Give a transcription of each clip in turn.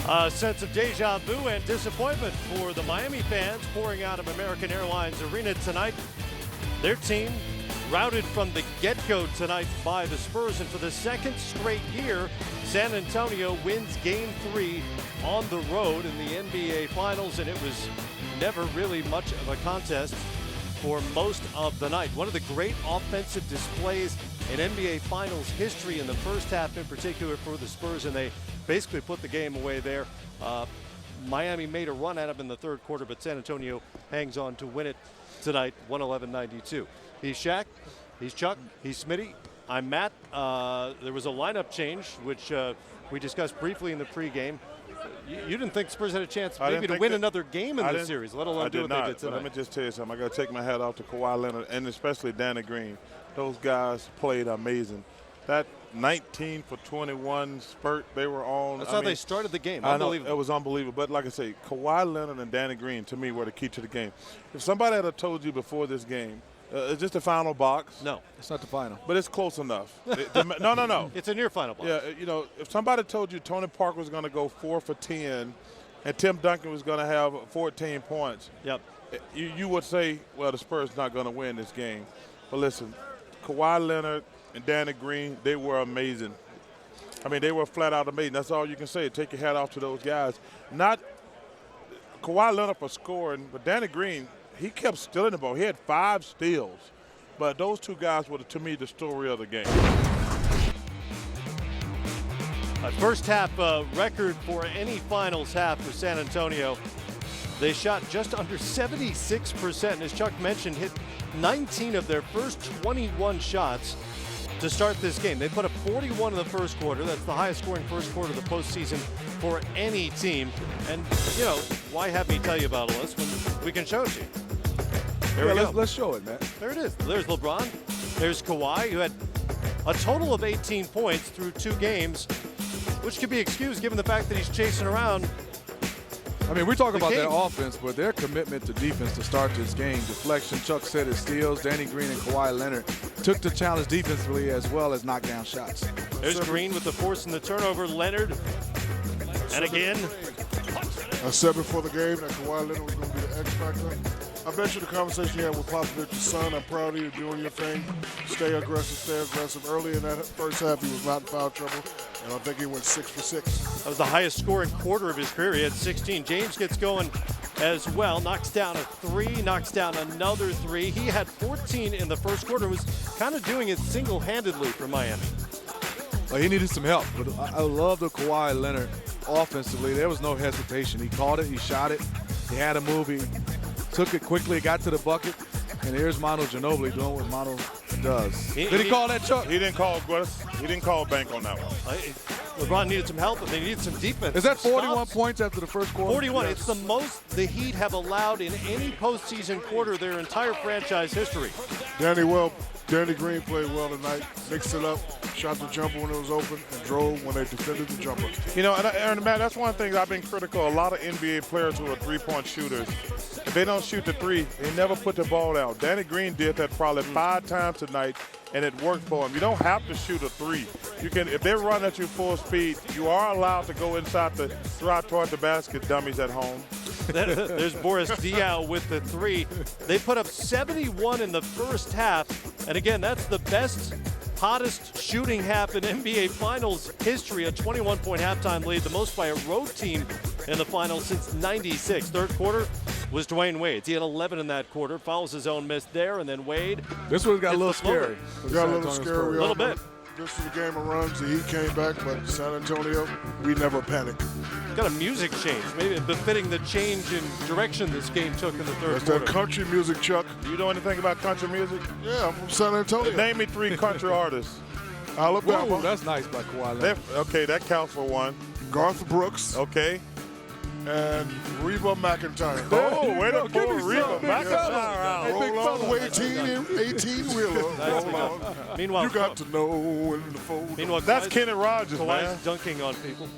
A sense of deja vu and disappointment for the Miami fans pouring out of American Airlines Arena tonight. Their team routed from the get-go tonight by the Spurs, and for the second straight year, San Antonio wins Game 3 on the road in the NBA Finals, and it was never really much of a contest for most of the night. One of the great offensive displays in NBA Finals history in the first half in particular for the Spurs, and they basically put the game away there. Miami made a run at him in the third quarter, but San Antonio hangs on to win it tonight, 111-92. He's Shaq, he's Chuck, he's Smitty, I'm Matt. There was a lineup change, which we discussed briefly in the pregame. You didn't think Spurs had a chance maybe to win another game in this series, let alone do what they did tonight. Let me just tell you something. I got to take my hat off to Kawhi Leonard and especially Danny Green. Those guys played amazing. That 19 for 21 spurt they were on. That's how they started the game. Unbelievable. It was unbelievable. But like I say, Kawhi Leonard and Danny Green, to me, were the key to the game. If somebody had told you before this game, it's just the final box. No, it's not the final. But it's close enough. No. It's a near final box. Yeah, you know, if somebody told you Tony Parker was going to go 4 for 10 and Tim Duncan was going to have 14 points, yep, you would say, well, the Spurs not going to win this game. But listen, Kawhi Leonard and Danny Green, they were amazing. I mean, they were flat out amazing. That's all you can say. Take your hat off to those guys. Not Kawhi Leonard for scoring, but Danny Green, he kept stealing the ball. He had 5 steals. But those two guys were, to me, the story of the game. A first half record for any finals half for San Antonio. They shot just under 76%, and as Chuck mentioned, hit 19 of their first 21 shots to start this game. They put up 41 in the first quarter. That's the highest scoring first quarter of the postseason for any team. And, you know, why have me tell you about all this when we can show it to you? There we go. Let's show it, man. There it is. There's LeBron. There's Kawhi, who had a total of 18 points through 2 games, which could be excused given the fact that he's chasing around. I mean, we talk about their offense, but their commitment to defense to start this game, deflection, Chuck said it, steals, Danny Green and Kawhi Leonard took the challenge defensively as well as knock down shots. There's Green with the force and the turnover, Leonard, and again. I said before the game that Kawhi Leonard was going to be the X factor. I bet you the conversation you had with Popovich's son, I'm proud of you doing your thing. Stay aggressive. Early in that first half, he was not in foul trouble, and I think he went 6 for 6. That was the highest scoring quarter of his career. He had 16. James gets going as well, knocks down a 3, knocks down another 3. He had 14 in the first quarter, was kind of doing it single-handedly for Miami. Well, he needed some help, but I love the Kawhi Leonard offensively. There was no hesitation. He caught it, he shot it, he had a move, he took it quickly, got to the bucket, and here's Manu Ginobili doing what Manu does. Did he call that, Chuck? He didn't call bank on that one. LeBron needed some help, and they needed some defense. Is that 41 points after the first quarter? 41. Yes. It's the most the Heat have allowed in any postseason quarter their entire franchise history. Danny Green played well tonight, mixed it up, shot the jumper when it was open, and drove when they defended the jumper. You know, and Matt, that's one thing I've been critical. A lot of NBA players who are three-point shooters, if they don't shoot the 3, they never put the ball out. Danny Green did that probably 5 times tonight, and it worked for him. You don't have to shoot a 3. You can, if they run at you full speed, you are allowed to go inside the drive toward the basket, dummies at home. There's Boris Diaw with the 3. They put up 71 in the first half, and again, that's the best, hottest shooting half in NBA Finals history, a 21-point halftime lead, the most by a road team in the finals since '96. Third quarter was Dwayne Wade's. He had 11 in that quarter, fouls his own miss there, and then Wade. This one got a little scary. Got a little scary. A little bit. Just for the game of runs, the Heat came back, but San Antonio, we never panicked. Got a music change, maybe befitting the change in direction this game took in the third quarter. That's that country music, Chuck. Do you know anything about country music? Yeah, I'm from San Antonio. Name me 3 country artists. Alabama. Ooh, that's nice by Kawhi Leonard. Okay, that counts for 1. Garth Brooks. Okay. And Reba McEntire. Oh, way to pull Reba McEntire. Roll on with 18-wheeler. Meanwhile, you got to know when to fold. Meanwhile, that's Kenny Rogers, man. Kawhi's dunking on people.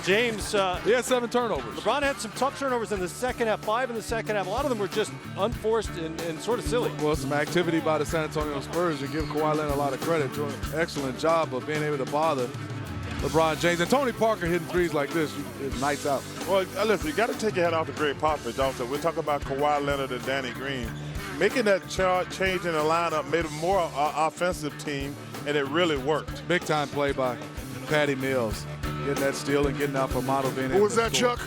James. He had 7 turnovers. LeBron had some tough turnovers in the second half, 5 in the second half. A lot of them were just unforced and sort of silly. Well, some activity by the San Antonio Spurs to give Kawhi Leonard a lot of credit. Doing an excellent job of being able to bother LeBron James. And Tony Parker hitting threes like this, it's nights out. Well, listen, you got to take your hat off to Greg Popovich also. We're talking about Kawhi Leonard and Danny Green. Making that change in the lineup made a more offensive team, and it really worked. Big time play by Patty Mills. Getting that steal and getting out for Model being Who was that, Chuck?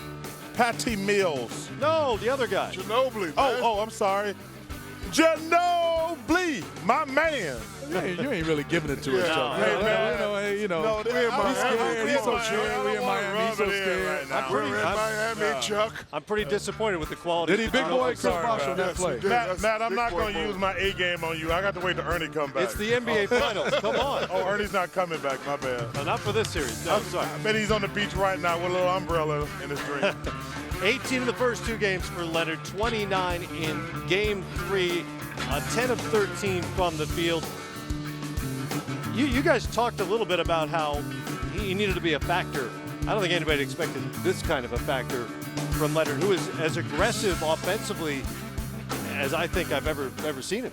Patty Mills. No, the other guy. Ginobili, man. Oh, I'm sorry. Ginobili, my man. You ain't really giving it to us, No. Chuck. Hey, man. No, we in Miami. He's so scared. We in Miami. He's so scared. Right now. We're in Miami, Chuck. I'm pretty disappointed with the quality. Did he big boy Chris Bosh on that Yes, play? he did. Matt, I'm Big not boy going to move. use my A game on you. I got to wait till Ernie come back. It's the NBA Finals. Come on. Oh, Ernie's not coming back. My bad. No, not for this series. No, sorry. I bet he's on the beach right now with a little umbrella in his drink. 18 in the first 2 games for Leonard, 29 in Game 3, 10 of 13 from the field. You guys talked a little bit about how he needed to be a factor. I don't think anybody expected this kind of a factor from Leonard, who is as aggressive offensively as I think I've ever seen him.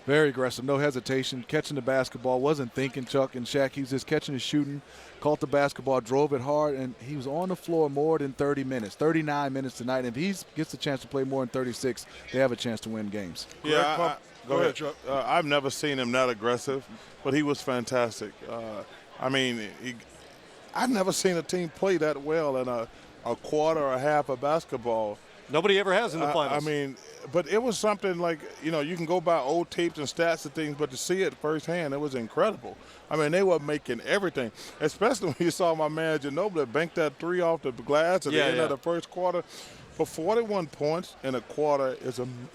Very aggressive, no hesitation, catching the basketball, wasn't thinking, Chuck and Shaq. He was just catching and shooting, caught the basketball, drove it hard, and he was on the floor more than 30 minutes, 39 minutes tonight. And if he gets the chance to play more than 36, they have a chance to win games. Yeah, Go ahead, Chuck. I've never seen him that aggressive, but he was fantastic. I've never seen a team play that well in a quarter or a half of basketball. Nobody ever has in the finals. But it was something like, you can go by old tapes and stats and things, but to see it firsthand, it was incredible. They were making everything, especially when you saw my man Ginobili bank that 3 off the glass at the end of the first quarter. But 41 points in a quarter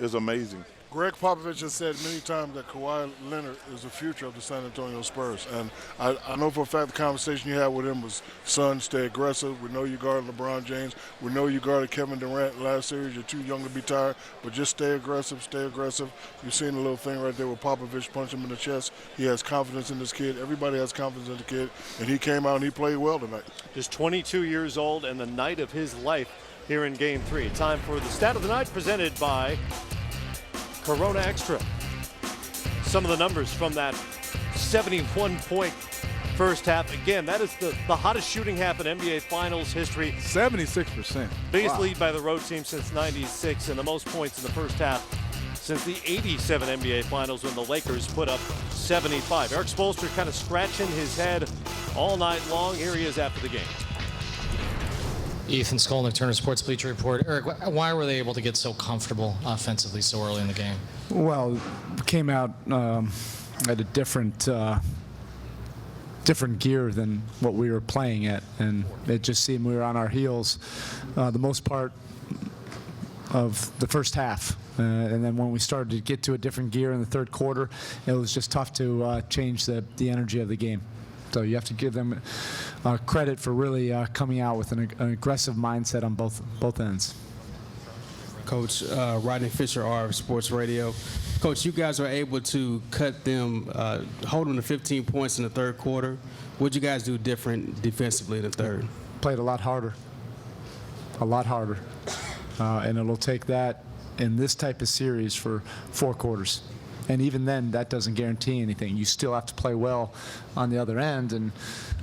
is amazing. Greg Popovich has said many times that Kawhi Leonard is the future of the San Antonio Spurs. And I know for a fact the conversation you had with him was, son, stay aggressive. We know you guarded LeBron James. We know you guarded Kevin Durant last series. You're too young to be tired. But just stay aggressive, stay aggressive. You've seen the little thing right there where Popovich punched him in the chest. He has confidence in this kid. Everybody has confidence in the kid. And he came out and he played well tonight. Just 22 years old and the night of his life here in Game 3. Time for the Stat of the Night presented by Corona Extra. Some of the numbers from that 71-point first half. Again, that is the hottest shooting half in NBA Finals history. 76%. Biggest lead by the road team since '96 and the most points in the first half since the '87 NBA Finals when the Lakers put up 75. Eric Spoelstra kind of scratching his head all night long. Here he is after the game. Ethan Skolnick, Turner Sports Bleacher Report. Eric, why were they able to get so comfortable offensively so early in the game? Well, we came out at a different gear than what we were playing at, and it just seemed we were on our heels the most part of the first half. And then when we started to get to a different gear in the third quarter, it was just tough to change the energy of the game. So you have to give them credit for really coming out with an aggressive mindset on both ends. Coach Rodney Fisher, our Sports Radio. Coach, you guys were able to cut them, hold them to 15 points in the third quarter. What'd you guys do different defensively in the third? Played a lot harder. And it'll take that in this type of series for 4 quarters. And even then, that doesn't guarantee anything. You still have to play well on the other end, and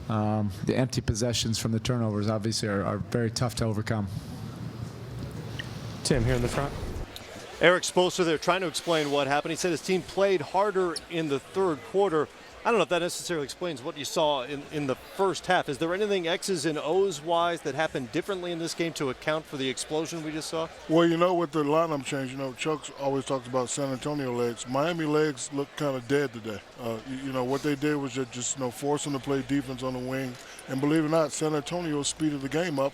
the empty possessions from the turnovers obviously are very tough to overcome. Tim, here in the front. Eric Spoelstra there trying to explain what happened. He said his team played harder in the third quarter. I don't know if that necessarily explains what you saw in the first half. Is there anything X's and O's wise that happened differently in this game to account for the explosion we just saw? Well, with the lineup change, Chuck always talks about San Antonio legs. Miami legs look kind of dead today. What they did was just force them to play defense on the wing. And believe it or not, San Antonio speeded the game up,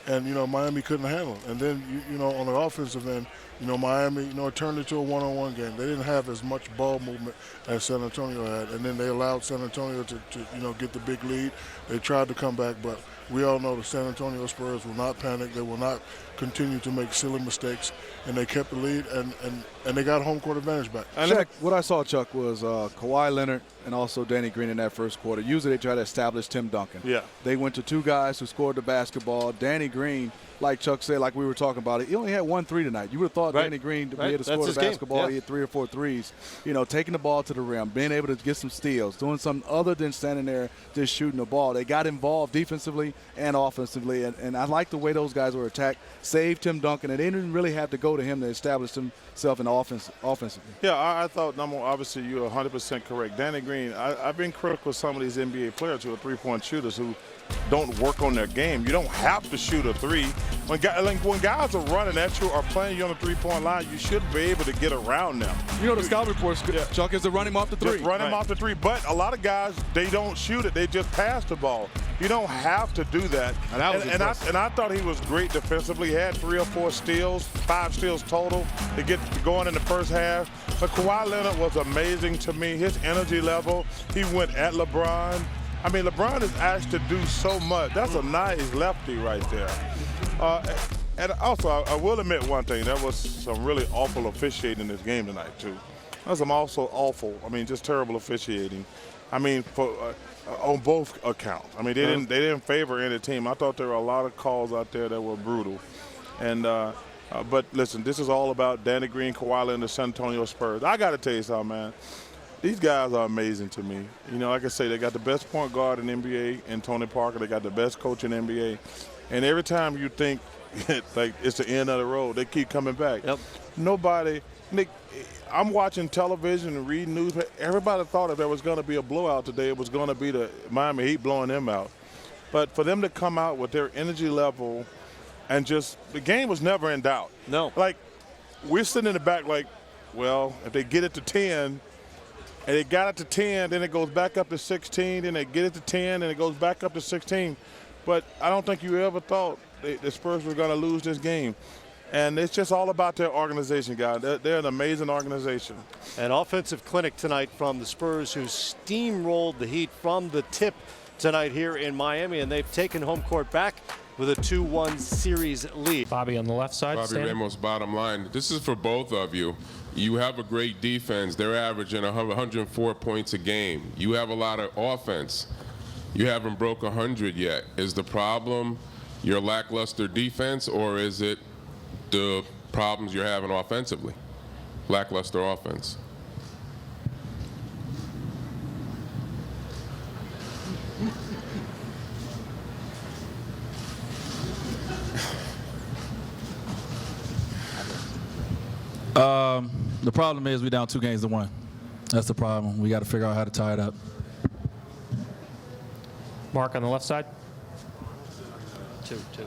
and, Miami couldn't handle it. And then, on the offensive end, Miami, it turned into a one-on-one game. They didn't have as much ball movement as San Antonio had. And then they allowed San Antonio to get the big lead. They tried to come back, but we all know the San Antonio Spurs will not panic. They will not continue to make silly mistakes. And they kept the lead, and they got home court advantage back. Chuck, what I saw, Chuck, was Kawhi Leonard and also Danny Green in that first quarter. Usually they try to establish Tim Duncan. Yeah. They went to 2 guys who scored the basketball. Danny Green, like Chuck said, like we were talking about it, he only had 1 3 tonight. You would have thought Danny Green to be able to score the basketball. He had 3 or 4 threes. You know, taking the ball to the rim, being able to get some steals, doing something other than standing there just shooting the ball. They got involved defensively and offensively, and I like the way those guys were attacked. Saved Tim Duncan, and they didn't really have to go to him to establish himself in the offensively. Yeah, I thought, obviously you're 100% correct. Danny Green, I've been critical of some of these NBA players who are three-point shooters who don't work on their game. You don't have to shoot a three. When guys are running at you or playing you on the three-point line, you should be able to get around them. You know, the scout reports, Chuck, is to run him off the three. Just run him off the three. But a lot of guys, they don't shoot it. They just pass the ball. You don't have to do that. And I thought he was great defensively. He had 3 or 4 steals, 5 steals total to get going in the first half. But Kawhi Leonard was amazing to me. His energy level, he went at LeBron. I mean, LeBron is asked to do so much. That's a nice lefty right there. And also, I will admit one thing. There was some really awful officiating in this game tonight, too. There was some also awful, just terrible officiating. On both accounts. They didn't favor any team. I thought there were a lot of calls out there that were brutal. And but listen, this is all about Danny Green, Kawhi Leonard, and the San Antonio Spurs. I got to tell you something, man. These guys are amazing to me. Like I say, they got the best point guard in the NBA in Tony Parker. They got the best coach in the NBA. And every time you think like it's the end of the road, they keep coming back. Yep. Nobody, Nick, I'm watching television and reading news. Everybody thought if there was going to be a blowout today, it was going to be the Miami Heat blowing them out. But for them to come out with their energy level and just the game was never in doubt. No. Like, we're sitting in the back like, well, if they get it to 10, and they got it to 10, then it goes back up to 16, then they get it to 10, and it goes back up to 16. But I don't think you ever thought the Spurs were going to lose this game. And it's just all about their organization, guys. They're an amazing organization. An offensive clinic tonight from the Spurs, who steamrolled the Heat from the tip tonight here in Miami, and they've taken home court back with a 2-1 series lead. Bobby on the left side. Bobby Ramos, bottom line. This is for both of you. You have a great defense. They're averaging 104 points a game. You have a lot of offense. You haven't broke 100 yet. Is the problem your lackluster defense, or is it the problems you're having offensively? Lackluster offense. The problem is we're down 2-1. That's the problem. We got to figure out how to tie it up. Mark on the left side. 2-2.